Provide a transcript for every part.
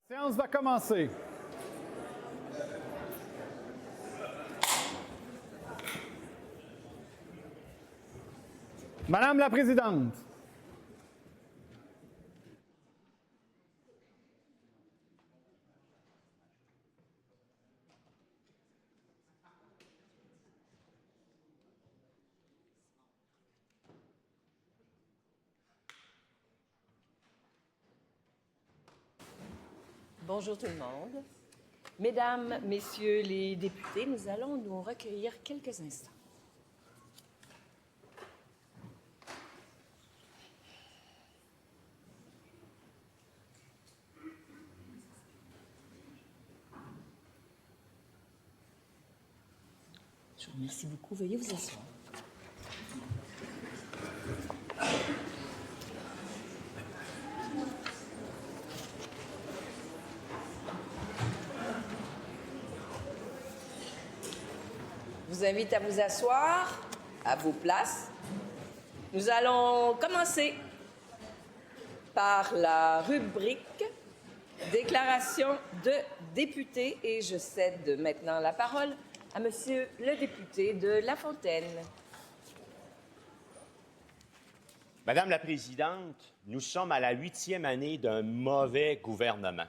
La séance va commencer. Madame la Présidente. Bonjour tout le monde. Mesdames, Messieurs les députés, nous allons nous recueillir quelques instants. Je vous remercie beaucoup. Veuillez vous asseoir. Je vous invite à vous asseoir à vos places. Nous allons commencer par la rubrique déclaration de député et je cède maintenant la parole à Monsieur le député de La Fontaine. Madame la Présidente, nous sommes à la 8e année d'un mauvais gouvernement.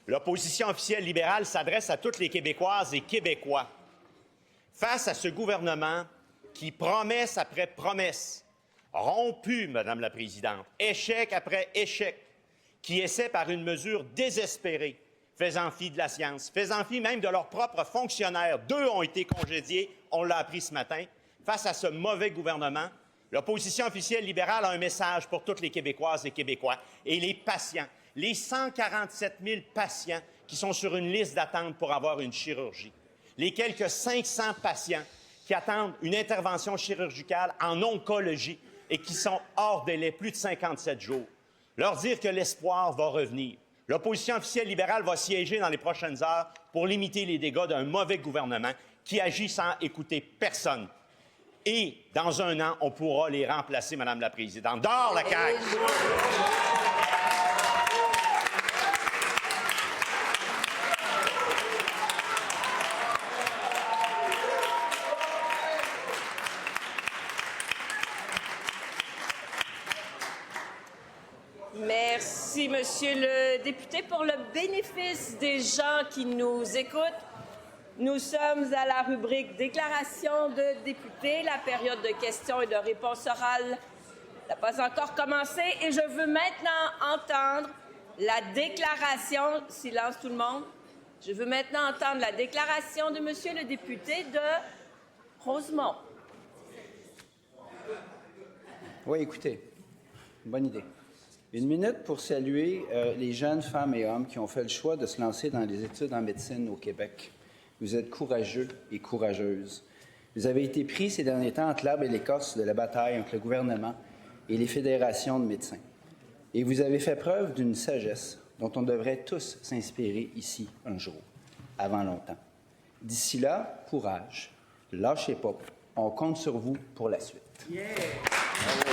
L'opposition officielle libérale s'adresse à toutes les Québécoises et Québécois. Face à ce gouvernement qui, promesse après promesse, rompu, Madame la Présidente, échec après échec, qui essaie par une mesure désespérée, faisant fi de la science, faisant fi même de leurs propres fonctionnaires. 2 ont été congédiés, on l'a appris ce matin. Face à ce mauvais gouvernement, l'opposition officielle libérale a un message pour toutes les Québécoises et Québécois et les patients, les 147 000 patients qui sont sur une liste d'attente pour avoir une chirurgie, les quelques 500 patients qui attendent une intervention chirurgicale en oncologie et qui sont hors délai plus de 57 jours. Leur dire que l'espoir va revenir. L'opposition officielle libérale va siéger dans les prochaines heures pour limiter les dégâts d'un mauvais gouvernement qui agit sans écouter personne. Et dans 1 an, on pourra les remplacer, Madame la Présidente. Dehors la CAQ! Merci, Monsieur le député. Pour le bénéfice des gens qui nous écoutent, nous sommes à la rubrique déclaration de député. La période de questions et de réponses orales n'a pas encore commencé et je veux maintenant entendre la déclaration. Silence tout le monde. Je veux maintenant entendre la déclaration de Monsieur le député de Rosemont. Oui, écoutez, bonne idée. 1 minute pour saluer les jeunes femmes et hommes qui ont fait le choix de se lancer dans les études en médecine au Québec. Vous êtes courageux et courageuses. Vous avez été pris ces derniers temps entre l'arbre et l'écorce de la bataille entre le gouvernement et les fédérations de médecins. Et vous avez fait preuve d'une sagesse dont on devrait tous s'inspirer ici un jour, avant longtemps. D'ici là, courage. Lâchez pas. On compte sur vous pour la suite. Yeah. Bravo.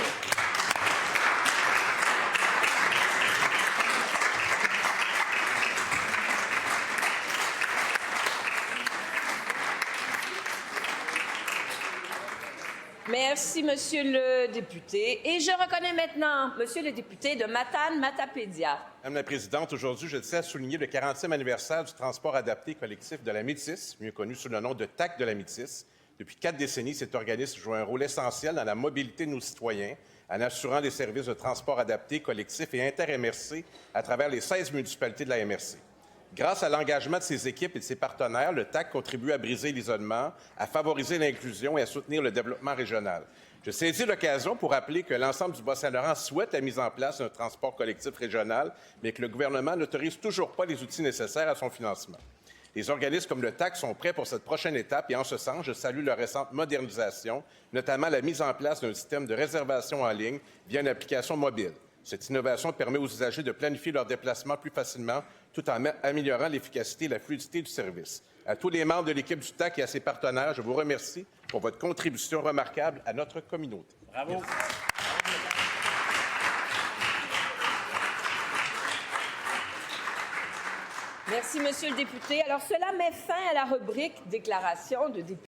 Merci, Monsieur le député. Et je reconnais maintenant Monsieur le député de Matane-Matapédia. Madame la Présidente, aujourd'hui, je tiens à souligner le 40e anniversaire du transport adapté collectif de la Métis, mieux connu sous le nom de TAC de la Métis. Depuis 4 décennies, cet organisme joue un rôle essentiel dans la mobilité de nos citoyens, en assurant des services de transport adapté, collectif et inter-MRC à travers les 16 municipalités de la MRC. Grâce à l'engagement de ses équipes et de ses partenaires, le TAC contribue à briser l'isolement, à favoriser l'inclusion et à soutenir le développement régional. Je saisis l'occasion pour rappeler que l'ensemble du Bas-Saint-Laurent souhaite la mise en place d'un transport collectif régional, mais que le gouvernement n'autorise toujours pas les outils nécessaires à son financement. Les organismes comme le TAC sont prêts pour cette prochaine étape et en ce sens, je salue leur récente modernisation, notamment la mise en place d'un système de réservation en ligne via une application mobile. Cette innovation permet aux usagers de planifier leurs déplacements plus facilement tout en améliorant l'efficacité et la fluidité du service. À tous les membres de l'équipe du TAC et à ses partenaires, je vous remercie pour votre contribution remarquable à notre communauté. Bravo. Merci. Merci, Monsieur le député. Alors, cela met fin à la rubrique déclaration de député.